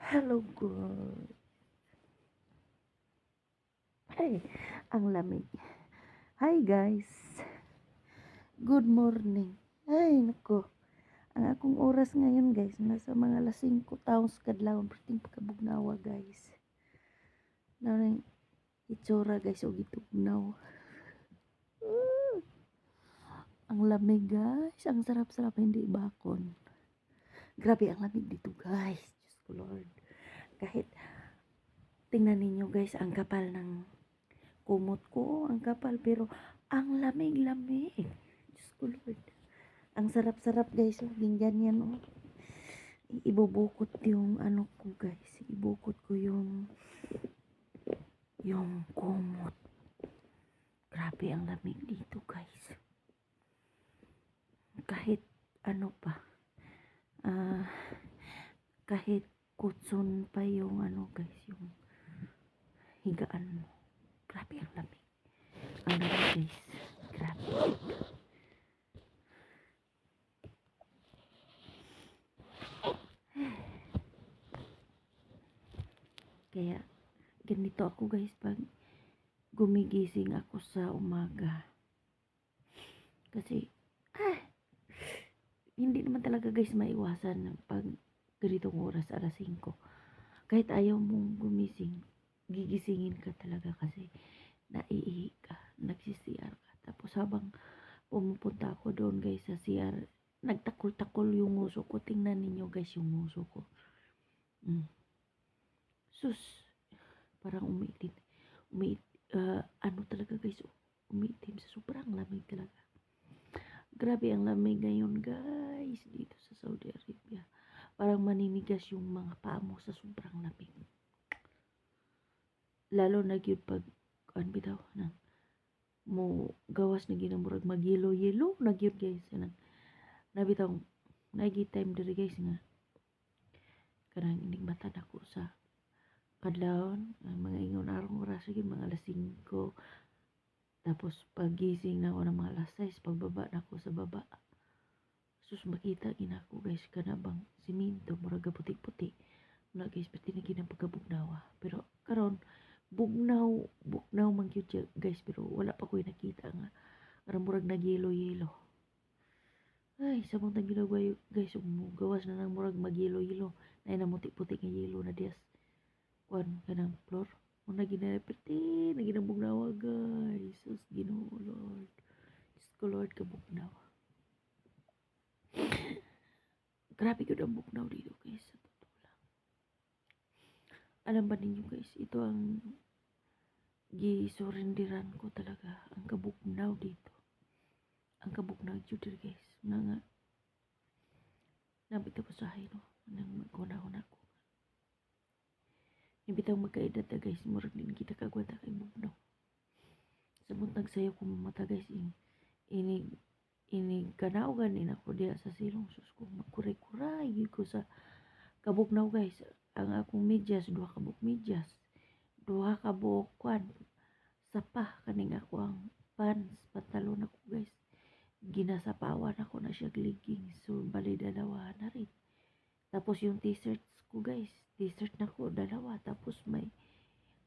Hello, good. Ay, ang lamig. Hi, guys. Good morning. Ay, nako. Ang akong oras ngayon, guys, nasa mga alas 5 taong kadlaw. Perting pagkabugnawa, guys. Naring itsura, guys, o gitugnaw. Ang lamig, guys. Ang sarap-sarap, hindi bakon. Grabe ang lamig dito, guys. Diyos ko, Lord. Kahit, tingnan ninyo, guys, ang kapal ng kumot ko, ang kapal, pero ang lamig-lamig. Diyos ko, Lord. Ang sarap-sarap, guys. Laging ganyan, oh. Ibubukot yung ano ko, guys. Ibukot ko yung kumot. Grabe ang lamig dito, guys. Kahit ano pa, kahit kutson pa yung ano, guys, yung higaan mo. Grabe ang lamig. Ang lamig, guys. Grabe. Kaya, ganito ako, guys, pag gumigising ako sa umaga. Kasi, hindi naman talaga, guys, maiwasan pag ganitong oras, alas 5. Kahit ayaw mong gumising, gigisingin ka talaga kasi naiihi ka, nagsi-CR ka. Tapos habang pumupunta ako doon, guys, sa CR, nagtakol-takol yung nguso ko. Tingnan ninyo, guys, yung nguso ko. Sus, parang umiitim. Ano talaga, guys, umiitim sa sobrang lamig talaga. Grabe ang lamig ngayon, guys, dito sa Saudi Arabia. Parang maninigas yung mga paa mo sa sobrang lamig. Lalo na gyud pag ano bitaw nang mo gawas na ginamurag magyelo-yelo na gyud, guys. Nabitaw nagi time diri, guys, nga kanang ining mata nako sa kadlawon, mga ingon arong oras gyud mga alas 5. Tapos pagising na ako ng mga alas 6, pagbaba na ako sa baba. Sus, makita ginako, guys, kanabang siminto murag puti-puti. Wala, guys, pati na ginang pagkabugnawa. Pero karon bugnaw man gyud siya, guys, pero wala pa ko'y nakita nga murag nagyelo-yelo. Ay, sabang tang ginagawa, guys, gawas na nang murag magyelo-yelo. Na namuti-puti nga yelo na dias. Kuan kanang floor. Una ginapiti, na ginabugnawa, guys. Sus, Ginoo, Lord. Diyos ko, Lord, kabugnaw. Grabe ko ang bugnaw dito, guys. Sa totoo lang. Alam ba ninyo, guys, ito ang gisurindiran ko talaga. Ang kabugnaw dito. Ang kabugnaw dito, guys. Nga nabita ko sa no? Nang magkunahon ako. Ibitaw magkaedad na, guys. Murag din kita kagwanta kay bugnaw. Sabot nagsayo ko mamata, guys. Ini kanaogan din ako diya sa silong. Sus ko, magkuray-kuray ko sa kabugnaw, guys. Ang akong medyas, 2 kabuk medyas. 2 kabuk kwan. Sapa kaning ako ang pants, pantalon ako, guys. Ginasapawan ako na siya leggings. So, bali dalawa na rin. Tapos yung t-shirts ko, guys. T-shirt na ko, dalawa. Tapos may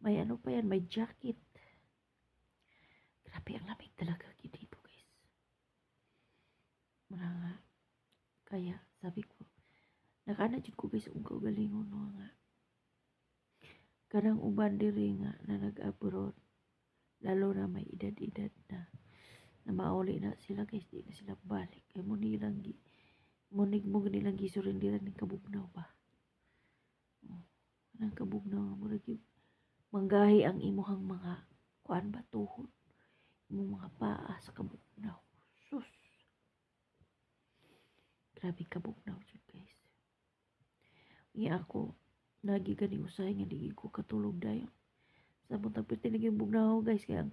ano pa yan, may jacket. Grabe ang lamig talaga dito, guys. Mga kaya, sabi ko, nakanadjud ko, guys, kung kaugalingon no nga. Kanang uban diri nga na nag-abroad. Lalo na may edad-edad na mauli na sila, guys, di na sila balik. Kaya mo nilang gisurindiran ng kabugnaw ba? Ang kabugnaw mo lagi manggahi ang imuhang mga kuan ba tuhod, imong mga paa sa kabugnaw. Sus, grabe kabugnaw jud, guys. Iya ako nagi gani usahay nga di ko katulog dayon. Sa buntag piti naging bugnaw, guys, kaya ang